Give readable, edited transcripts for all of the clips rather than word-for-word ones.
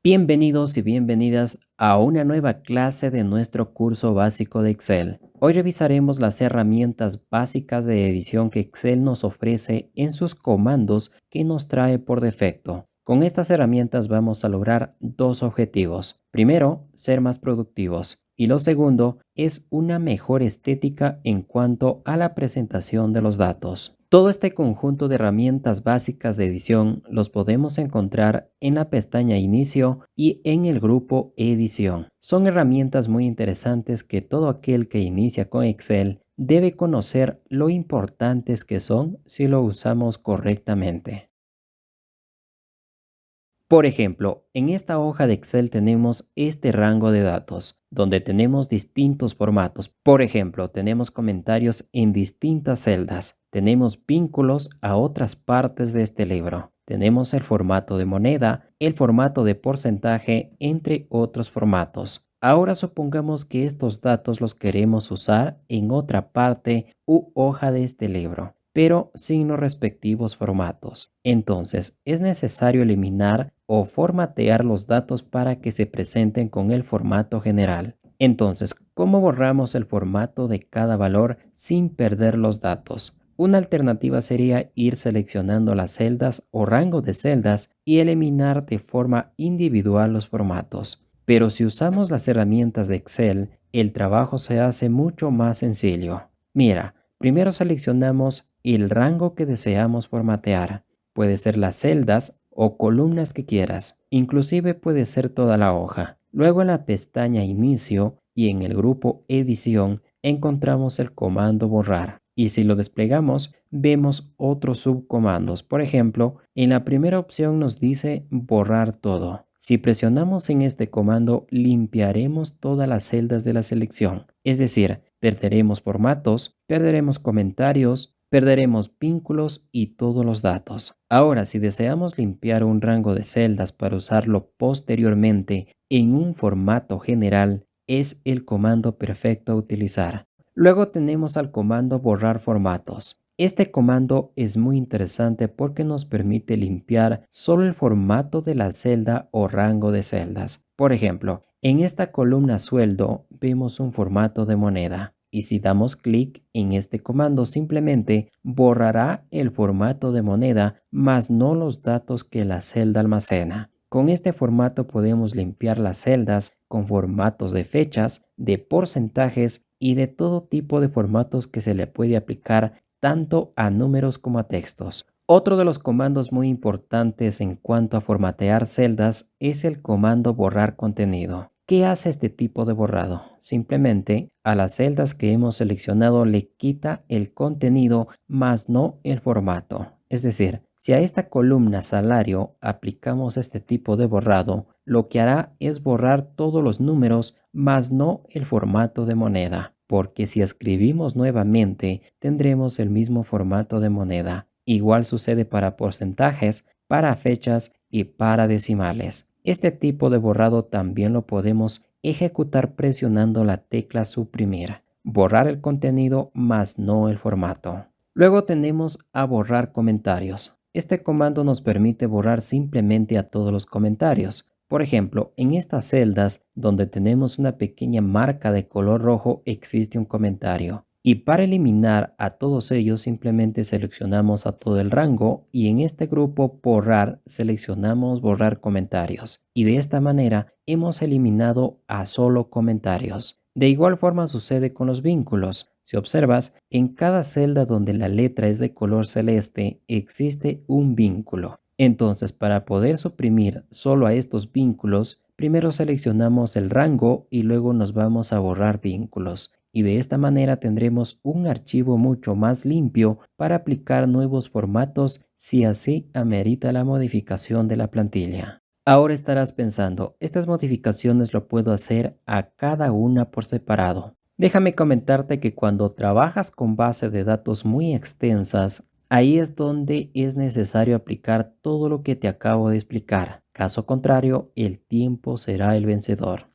Bienvenidos y bienvenidas a una nueva clase de nuestro curso básico de Excel. Hoy revisaremos las herramientas básicas de edición que Excel nos ofrece en sus comandos que nos trae por defecto. Con estas herramientas vamos a lograr dos objetivos. Primero, ser más productivos. Y lo segundo es una mejor estética en cuanto a la presentación de los datos. Todo este conjunto de herramientas básicas de edición los podemos encontrar en la pestaña Inicio y en el grupo Edición. Son herramientas muy interesantes que todo aquel que inicia con Excel debe conocer lo importantes que son si lo usamos correctamente. Por ejemplo, en esta hoja de Excel tenemos este rango de datos, donde tenemos distintos formatos. Por ejemplo, tenemos comentarios en distintas celdas, tenemos vínculos a otras partes de este libro, tenemos el formato de moneda, el formato de porcentaje, entre otros formatos. Ahora supongamos que estos datos los queremos usar en otra parte u hoja de este libro, pero sin los respectivos formatos. Entonces, es necesario eliminar o formatear los datos para que se presenten con el formato general. Entonces, ¿cómo borramos el formato de cada valor sin perder los datos? Una alternativa sería ir seleccionando las celdas o rango de celdas y eliminar de forma individual los formatos. Pero si usamos las herramientas de Excel, el trabajo se hace mucho más sencillo. Mira, primero seleccionamos el rango que deseamos formatear. Puede ser las celdas o columnas que quieras. Inclusive puede ser toda la hoja. Luego en la pestaña Inicio y en el grupo Edición encontramos el comando Borrar. Y si lo desplegamos, vemos otros subcomandos. Por ejemplo, en la primera opción nos dice Borrar todo. Si presionamos en este comando, limpiaremos todas las celdas de la selección. Es decir, perderemos formatos, perderemos comentarios, perderemos vínculos y todos los datos. Ahora, si deseamos limpiar un rango de celdas para usarlo posteriormente en un formato general, es el comando perfecto a utilizar. Luego tenemos al comando borrar formatos. Este comando es muy interesante porque nos permite limpiar solo el formato de la celda o rango de celdas. Por ejemplo, en esta columna sueldo vemos un formato de moneda. Y si damos clic en este comando, simplemente borrará el formato de moneda, más no los datos que la celda almacena. Con este formato podemos limpiar las celdas con formatos de fechas, de porcentajes y de todo tipo de formatos que se le puede aplicar tanto a números como a textos. Otro de los comandos muy importantes en cuanto a formatear celdas es el comando borrar contenido. ¿Qué hace este tipo de borrado? Simplemente a las celdas que hemos seleccionado le quita el contenido más no el formato. Es decir, si a esta columna salario aplicamos este tipo de borrado, lo que hará es borrar todos los números más no el formato de moneda, porque si escribimos nuevamente tendremos el mismo formato de moneda. Igual sucede para porcentajes, para fechas y para decimales. Este tipo de borrado también lo podemos ejecutar presionando la tecla suprimir. Borrar el contenido más no el formato. Luego tenemos a borrar comentarios. Este comando nos permite borrar simplemente a todos los comentarios. Por ejemplo, en estas celdas donde tenemos una pequeña marca de color rojo existe un comentario. Y para eliminar a todos ellos simplemente seleccionamos a todo el rango y en este grupo borrar seleccionamos borrar comentarios. Y de esta manera hemos eliminado a solo comentarios. De igual forma sucede con los vínculos. Si observas, en cada celda donde la letra es de color celeste existe un vínculo. Entonces, para poder suprimir solo a estos vínculos, primero seleccionamos el rango y luego nos vamos a borrar vínculos. Y de esta manera tendremos un archivo mucho más limpio para aplicar nuevos formatos si así amerita la modificación de la plantilla. Ahora estarás pensando, estas modificaciones lo puedo hacer a cada una por separado. Déjame comentarte que cuando trabajas con bases de datos muy extensas, ahí es donde es necesario aplicar todo lo que te acabo de explicar. Caso contrario, el tiempo será el vencedor.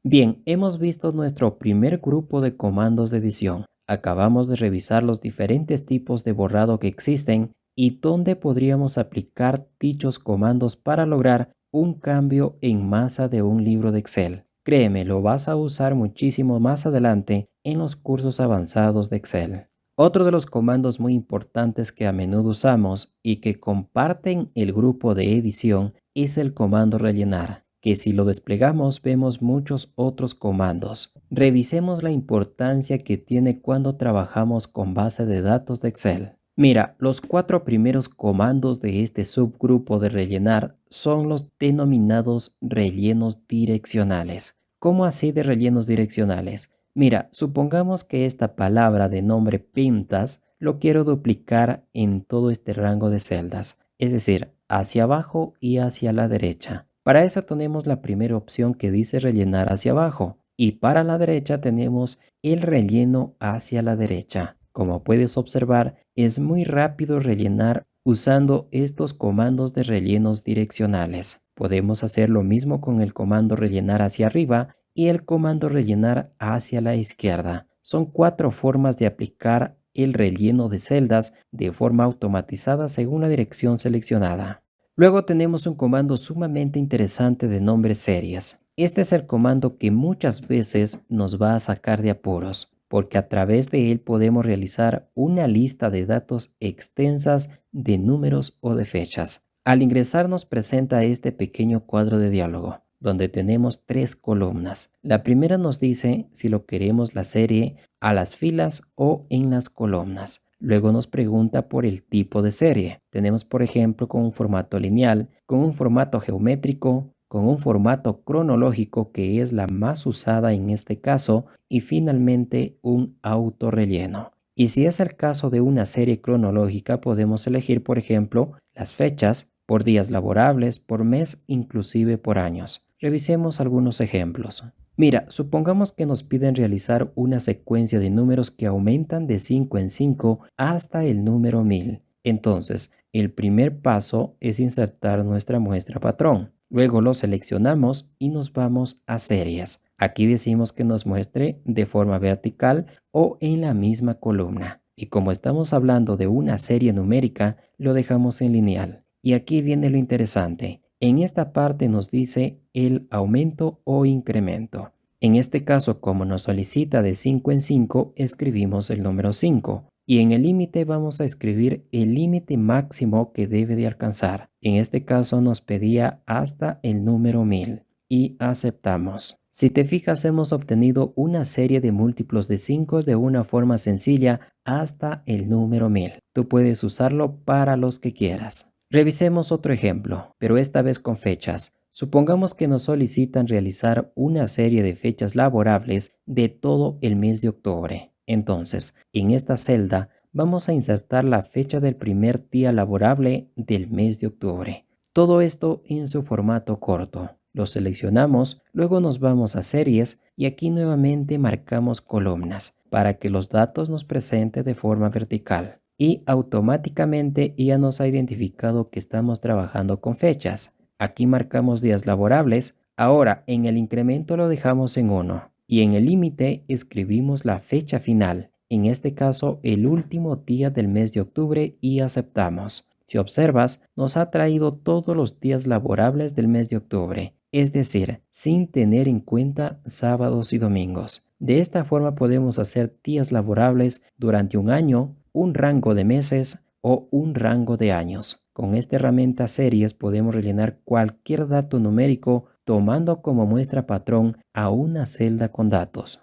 Bien, hemos visto nuestro primer grupo de comandos de edición. Acabamos de revisar los diferentes tipos de borrado que existen y dónde podríamos aplicar dichos comandos para lograr un cambio en masa de un libro de Excel. Créeme, lo vas a usar muchísimo más adelante en los cursos avanzados de Excel. Otro de los comandos muy importantes que a menudo usamos y que comparten el grupo de edición es el comando rellenar, que si lo desplegamos vemos muchos otros comandos. Revisemos la importancia que tiene cuando trabajamos con base de datos de Excel. Mira, los 4 primeros comandos de este subgrupo de rellenar son los denominados rellenos direccionales. ¿Cómo así de rellenos direccionales? Mira, supongamos que esta palabra de nombre pintas lo quiero duplicar en todo este rango de celdas, es decir, hacia abajo y hacia la derecha. Para eso tenemos la primera opción que dice rellenar hacia abajo y para la derecha tenemos el relleno hacia la derecha. Como puedes observar, es muy rápido rellenar usando estos comandos de rellenos direccionales. Podemos hacer lo mismo con el comando rellenar hacia arriba y el comando rellenar hacia la izquierda. Son 4 formas de aplicar el relleno de celdas de forma automatizada según la dirección seleccionada. Luego tenemos un comando sumamente interesante de nombre series. Este es el comando que muchas veces nos va a sacar de apuros, porque a través de él podemos realizar una lista de datos extensas de números o de fechas. Al ingresar nos presenta este pequeño cuadro de diálogo, donde tenemos 3 columnas. La primera nos dice si lo queremos la serie a las filas o en las columnas. Luego nos pregunta por el tipo de serie. Tenemos, por ejemplo, con un formato lineal, con un formato geométrico, con un formato cronológico que es la más usada en este caso y finalmente un autorrelleno. Y si es el caso de una serie cronológica podemos elegir por ejemplo las fechas por días laborables, por mes, inclusive por años. Revisemos algunos ejemplos. Mira, supongamos que nos piden realizar una secuencia de números que aumentan de 5 en 5 hasta el número 1000. Entonces, el primer paso es insertar nuestra muestra patrón. Luego lo seleccionamos y nos vamos a series. Aquí decimos que nos muestre de forma vertical o en la misma columna. Y como estamos hablando de una serie numérica, lo dejamos en lineal. Y aquí viene lo interesante. En esta parte nos dice el aumento o incremento. En este caso, como nos solicita de 5 en 5, escribimos el número 5. Y en el límite vamos a escribir el límite máximo que debe de alcanzar. En este caso nos pedía hasta el número 1000 y aceptamos. Si te fijas, hemos obtenido una serie de múltiplos de 5 de una forma sencilla hasta el número 1000. Tú puedes usarlo para los que quieras. Revisemos otro ejemplo, pero esta vez con fechas. Supongamos que nos solicitan realizar una serie de fechas laborables de todo el mes de octubre. Entonces, en esta celda vamos a insertar la fecha del primer día laborable del mes de octubre. Todo esto en su formato corto. Lo seleccionamos, luego nos vamos a series y aquí nuevamente marcamos columnas para que los datos nos presente de forma vertical. Y automáticamente ya nos ha identificado que estamos trabajando con fechas. Aquí marcamos días laborables. Ahora en el incremento lo dejamos en 1 y en el límite escribimos la fecha final, en este caso el último día del mes de octubre y aceptamos. Si observas, nos ha traído todos los días laborables del mes de octubre, es decir, sin tener en cuenta sábados y domingos. De esta forma podemos hacer días laborables durante un año, un rango de meses o un rango de años. Con esta herramienta series podemos rellenar cualquier dato numérico tomando como muestra patrón a una celda con datos.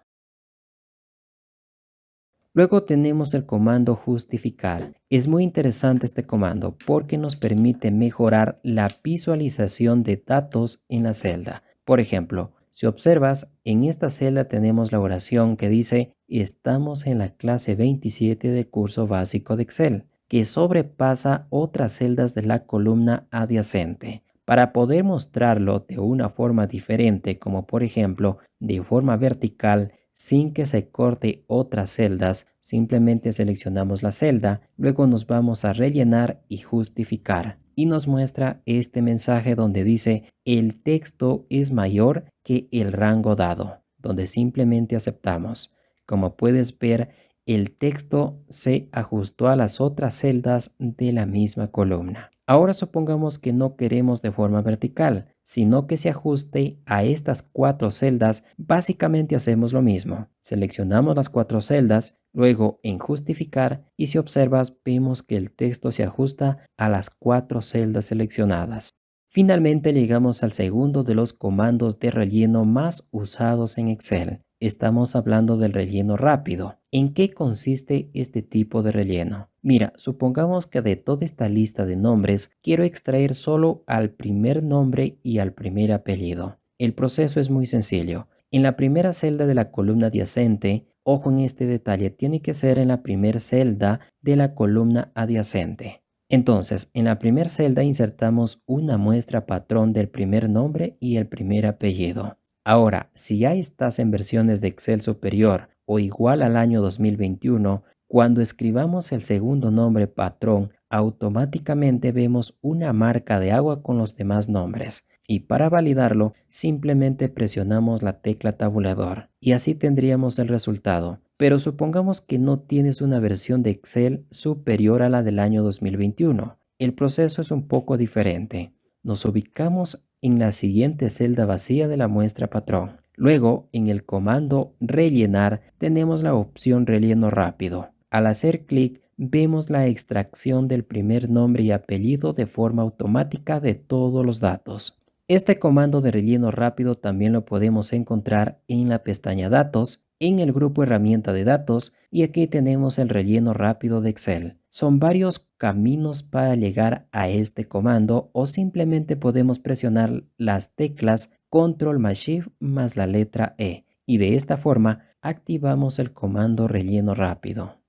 Luego tenemos el comando justificar. Es muy interesante este comando porque nos permite mejorar la visualización de datos en la celda. Por ejemplo, si observas, en esta celda tenemos la oración que dice estamos en la clase 27 del curso básico de Excel, que sobrepasa otras celdas de la columna adyacente. Para poder mostrarlo de una forma diferente, como por ejemplo de forma vertical, sin que se corte otras celdas, simplemente seleccionamos la celda, luego nos vamos a rellenar y justificar. Y nos muestra este mensaje donde dice el texto es mayor que el rango dado, donde simplemente aceptamos. Como puedes ver, el texto se ajustó a las otras celdas de la misma columna. Ahora supongamos que no queremos de forma vertical, sino que se ajuste a estas 4 celdas. Básicamente hacemos lo mismo. Seleccionamos las 4 celdas, luego en justificar, y si observas vemos que el texto se ajusta a las 4 celdas seleccionadas. Finalmente llegamos al segundo de los comandos de relleno más usados en Excel. Estamos hablando del relleno rápido. ¿En qué consiste este tipo de relleno? Mira, supongamos que de toda esta lista de nombres quiero extraer solo al primer nombre y al primer apellido. El proceso es muy sencillo. En la primera celda de la columna adyacente, ojo en este detalle, tiene que ser en la primera celda de la columna adyacente. Entonces, en la primera celda insertamos una muestra patrón del primer nombre y el primer apellido. Ahora, si ya estás en versiones de Excel superior o igual al año 2021, cuando escribamos el segundo nombre patrón, automáticamente vemos una marca de agua con los demás nombres. Y para validarlo, simplemente presionamos la tecla tabulador y así tendríamos el resultado. Pero supongamos que no tienes una versión de Excel superior a la del año 2021. El proceso es un poco diferente. Nos ubicamos en la siguiente celda vacía de la muestra patrón. Luego, en el comando rellenar, tenemos la opción relleno rápido. Al hacer clic, vemos la extracción del primer nombre y apellido de forma automática de todos los datos. Este comando de relleno rápido también lo podemos encontrar en la pestaña Datos, en el grupo Herramienta de Datos, y aquí tenemos el relleno rápido de Excel. Son varios caminos para llegar a este comando, o simplemente podemos presionar las teclas Control más Shift más la letra E, y de esta forma activamos el comando relleno rápido.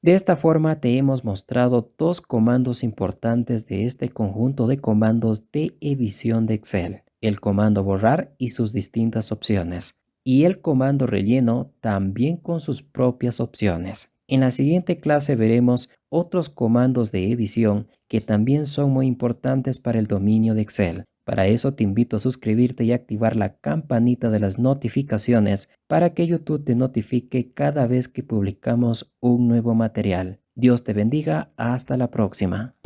De esta forma te hemos mostrado 2 comandos importantes de este conjunto de comandos de edición de Excel: el comando borrar y sus distintas opciones, y el comando relleno también con sus propias opciones. En la siguiente clase veremos otros comandos de edición que también son muy importantes para el dominio de Excel. Para eso te invito a suscribirte y activar la campanita de las notificaciones para que YouTube te notifique cada vez que publicamos un nuevo material. Dios te bendiga, hasta la próxima.